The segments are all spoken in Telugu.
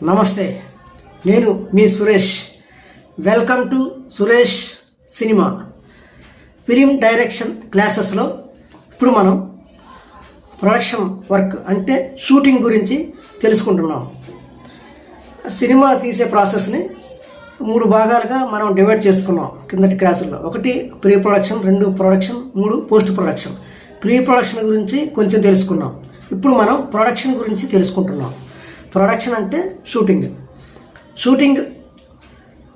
నమస్తే, నేను మీ Suresh. Welcome to Suresh cinema film direction క్లాసెస్లో ఇప్పుడు మనం ప్రొడక్షన్ వర్క్ అంటే షూటింగ్ గురించి తెలుసుకుంటున్నాం. సినిమా తీసే ప్రాసెస్ని 3 భాగాలుగా మనం డివైడ్ చేసుకున్నాం కిందటి క్లాసుల్లో. 1 pre production, 2 production, 3 post production. Pre production గురించి కొంచెం తెలుసుకున్నాం. ఇప్పుడు మనం ప్రొడక్షన్ గురించి తెలుసుకుంటున్నాం. ప్రొడక్షన్ అంటే షూటింగ్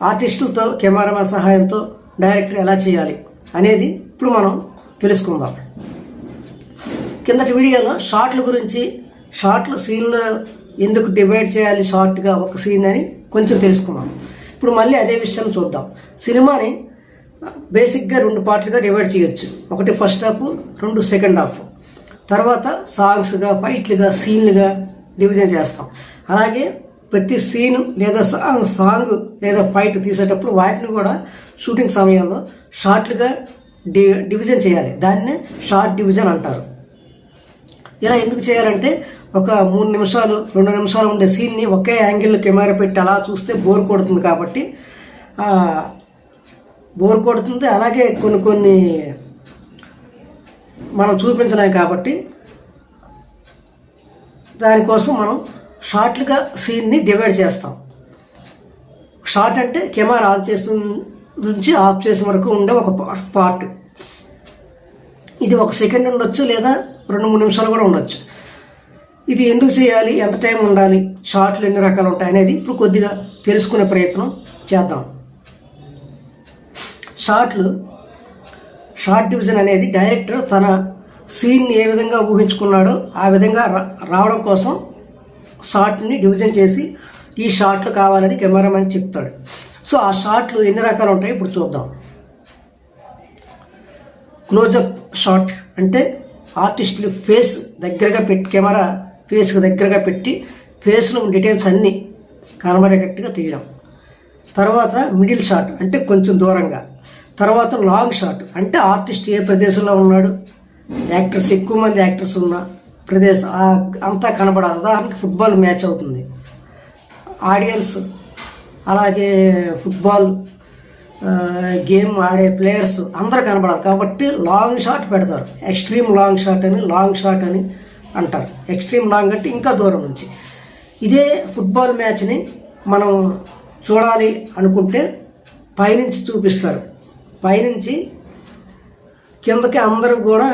ఆర్టిస్టులతో, కెమెరామెన్ సహాయంతో డైరెక్టర్ ఎలా చేయాలి అనేది ఇప్పుడు మనం తెలుసుకుందాం. కిందటి వీడియోలో షార్ట్ల గురించి, సీన్లో ఎందుకు డివైడ్ చేయాలి షార్ట్గా ఒక సీన్ అని కొంచెం తెలుసుకున్నాం. ఇప్పుడు మళ్ళీ అదే విషయాన్ని చూద్దాం. సినిమాని బేసిక్గా 2 పార్ట్లుగా డివైడ్ చేయొచ్చు. 1 ఫస్ట్ హాఫ్, 2 సెకండ్ హాఫ్. తర్వాత సాంగ్స్గా, ఫైట్లుగా, సీన్లుగా డివిజన్ చేస్తాం. అలాగే ప్రతి సీను లేదా సాంగ్ లేదా ఫైట్ తీసేటప్పుడు వాటిని కూడా షూటింగ్ సమయంలో షార్ట్లుగా డివిజన్ చేయాలి. దాన్నే షార్ట్ డివిజన్ అంటారు. ఇలా ఎందుకు చేయాలంటే ఒక 3 నిమిషాలు, 2 నిమిషాలు ఉండే సీన్ని ఒకే యాంగిల్లో కెమెరా పెట్టి అలా చూస్తే బోర్ కొడుతుంది కాబట్టి అలాగే కొన్ని మనం చూపించలేం కాబట్టి దానికోసం మనం షార్ట్లుగా సీన్ని డివైడ్ చేస్తాం. షార్ట్ అంటే కెమెరా ఆన్ చేసిన నుంచి ఆఫ్ చేసే వరకు ఉండే ఒక పార్ట్. ఇది 1 సెకండ్ ఉండొచ్చు, లేదా 2-3 నిమిషాలు కూడా ఉండొచ్చు. ఇది ఎందుకు చేయాలి, ఎంత టైం ఉండాలి, షార్ట్లు ఎన్ని రకాలు ఉంటాయి అనేది ఇప్పుడు కొద్దిగా తెలుసుకునే ప్రయత్నం చేద్దాం. షార్ట్ డివిజన్ అనేది డైరెక్టర్ తన సీన్ని ఏ విధంగా ఊహించుకున్నాడో ఆ విధంగా రావడం కోసం షార్ట్ని డివిజన్ చేసి ఈ షార్ట్లు కావాలని కెమెరామెన్ చెప్తాడు. సో ఆ షార్ట్లు ఎన్ని రకాలు ఉంటాయి ఇప్పుడు చూద్దాం. క్లోజప్ షాట్ అంటే ఆర్టిస్టులు ఫేస్ దగ్గరగా పెట్టి, కెమెరా ఫేస్కి దగ్గరగా పెట్టి ఫేస్లో డీటెయిల్స్ అన్నీ కనబడేటట్టుగా తీయడం. తర్వాత మిడిల్ షాట్ అంటే కొంచెం దూరంగా. తర్వాత లాంగ్ షాట్ అంటే ఆర్టిస్ట్ ఏ ప్రదేశంలో ఉన్నాడు, యాక్టర్స్ ఎక్కువ మంది యాక్టర్స్ ఉన్న ప్రదేశం అంతా కనబడాలి. ఉదాహరణకి ఫుట్బాల్ మ్యాచ్ అవుతుంది, ఆడియన్స్ అలాగే ఫుట్బాల్ గేమ్ ఆడే ప్లేయర్స్ అందరూ కనబడాలి కాబట్టి లాంగ్ షాట్ పెడతారు. ఎక్స్ట్రీమ్ లాంగ్ షాట్ అని అంటారు. ఎక్స్ట్రీమ్ లాంగ్ అంటే ఇంకా దూరం నుంచి. ఇదే ఫుట్బాల్ మ్యాచ్ని మనం చూడాలి అనుకుంటే పైనుంచి చూపిస్తారు. పైనుంచి కిందకి అందరూ కూడా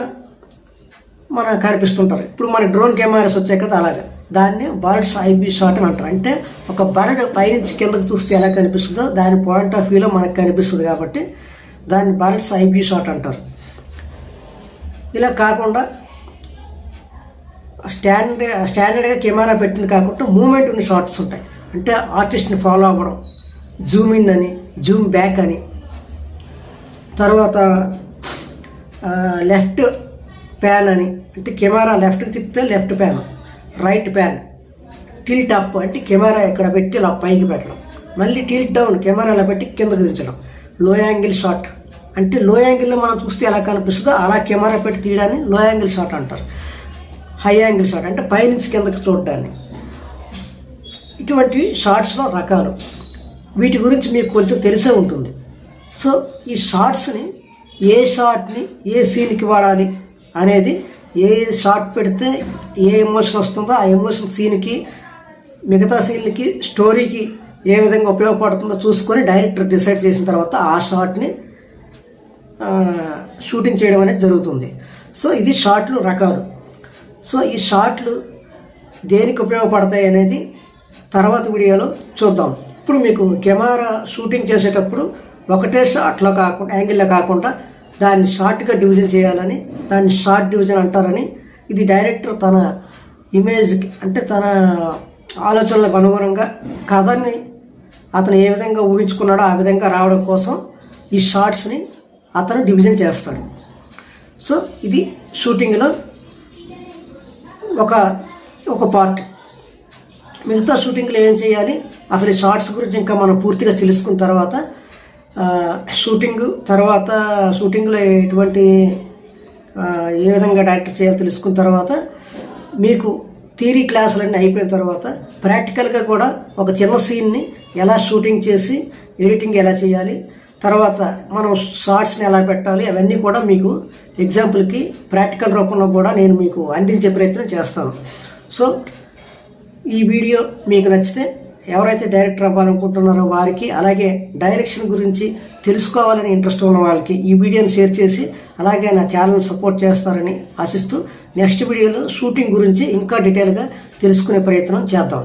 మనకు కనిపిస్తుంటారు. ఇప్పుడు మన డ్రోన్ కెమెరాస్ వచ్చాయి కదా, అలాగే దాన్ని బర్డ్స్ ఐ వ్యూ షాట్ అని అంటారు. అంటే ఒక బర్డ్ పైనుంచి కిందకి చూస్తే ఎలా కనిపిస్తుందో దాని పాయింట్ ఆఫ్ వ్యూలో మనకు కనిపిస్తుంది కాబట్టి దాన్ని బర్డ్స్ ఐ వ్యూ షాట్ అంటారు. ఇలా కాకుండా స్టాండర్డ్గా కెమెరా పెట్టింది కాకుండా మూమెంట్ ఉన్న షాట్స్ ఉంటాయి. అంటే ఆర్టిస్ట్ని ఫాలో అవ్వడం, జూమ్ ఇన్ అని, జూమ్ బ్యాక్ అని. తర్వాత లెఫ్ట్ ప్యాన్ అని, అంటే కెమెరా లెఫ్ట్కి తిప్పితే left pan, right pan. Tilt up అంటే కెమెరా ఇక్కడ పెట్టి ఇలా పైకి పెట్టడం. మళ్ళీ టిల్ట్ డౌన్, కెమెరా ఇలా పెట్టి కిందకి దించడం. లో యాంగిల్ షాట్ అంటే లో యాంగిల్లో మనం చూస్తే ఎలా కనిపిస్తుందో అలా కెమెరా పెట్టి తీయడాన్ని లో యాంగిల్ షాట్ అంటారు. హై యాంగిల్ షాట్ అంటే పైనుంచి కిందకి చూడడాన్ని. ఇటువంటి షార్ట్స్లో రకాలు. వీటి గురించి మీకు కొంచెం తెలిసే ఉంటుంది. సో ఈ షార్ట్స్ని ఏ షాట్ని ఏ సీన్కి వాడాలి అనేది, ఏ షాట్ పెడితే ఏ ఎమోషన్ వస్తుందో ఆ ఎమోషన్ సీన్కి, మిగతా సీన్లకి, స్టోరీకి ఏ విధంగా ఉపయోగపడుతుందో చూసుకొని డైరెక్టర్ డిసైడ్ చేసిన తర్వాత ఆ షాట్ని షూటింగ్ చేయడం అనేది జరుగుతుంది. సో ఇది షాట్లు రకాలు. సో ఈ షాట్లు దేనికి ఉపయోగపడతాయి అనేది తర్వాత వీడియోలో చూద్దాం. ఇప్పుడు మీకు కెమెరా షూటింగ్ చేసేటప్పుడు ఒకటే షాట్లో కాకుండా, యాంగిల్లో కాకుండా దాన్ని షార్ట్గా డివిజన్ చేయాలని, దాన్ని షార్ట్ డివిజన్ అంటారని, ఇది డైరెక్టర్ తన ఇమేజ్కి అంటే తన ఆలోచనలకు అనుగుణంగా కథని అతను ఏ విధంగా ఊహించుకున్నాడో ఆ విధంగా రావడం కోసం ఈ షార్ట్స్ని అతను డివిజన్ చేస్తాడు. సో ఇది షూటింగ్లో ఒక పార్ట్. మిగతా షూటింగ్లో ఏం చేయాలి, అసలు ఈ షార్ట్స్ గురించి ఇంకా మనం పూర్తిగా తెలుసుకున్న తర్వాత షూటింగ్లో ఎటువంటి ఏ విధంగా డైరెక్ట్ చేయాలో తెలుసుకున్న తర్వాత మీకు థియరీ క్లాసులన్నీ అయిపోయిన తర్వాత ప్రాక్టికల్గా కూడా ఒక చిన్న సీన్ని ఎలా షూటింగ్ చేసి ఎడిటింగ్ ఎలా చేయాలి, తర్వాత మనం షార్ట్స్ని ఎలా పెట్టాలి, అవన్నీ కూడా మీకు ఎగ్జాంపుల్కి ప్రాక్టికల్ రూపంలో కూడా నేను మీకు అందించే ప్రయత్నం చేస్తాను. సో ఈ వీడియో మీకు నచ్చితే ఎవరైతే డైరెక్టర్ అవ్వాలనుకుంటున్నారో వారికి, అలాగే డైరెక్షన్ గురించి తెలుసుకోవాలని ఇంట్రెస్ట్ ఉన్న వాళ్ళకి ఈ వీడియోని షేర్ చేసి అలాగే నా ఛానల్ సపోర్ట్ చేస్తారని ఆశిస్తూ నెక్స్ట్ వీడియోలో షూటింగ్ గురించి ఇంకా డీటెయిల్గా తెలుసుకునే ప్రయత్నం చేద్దాం.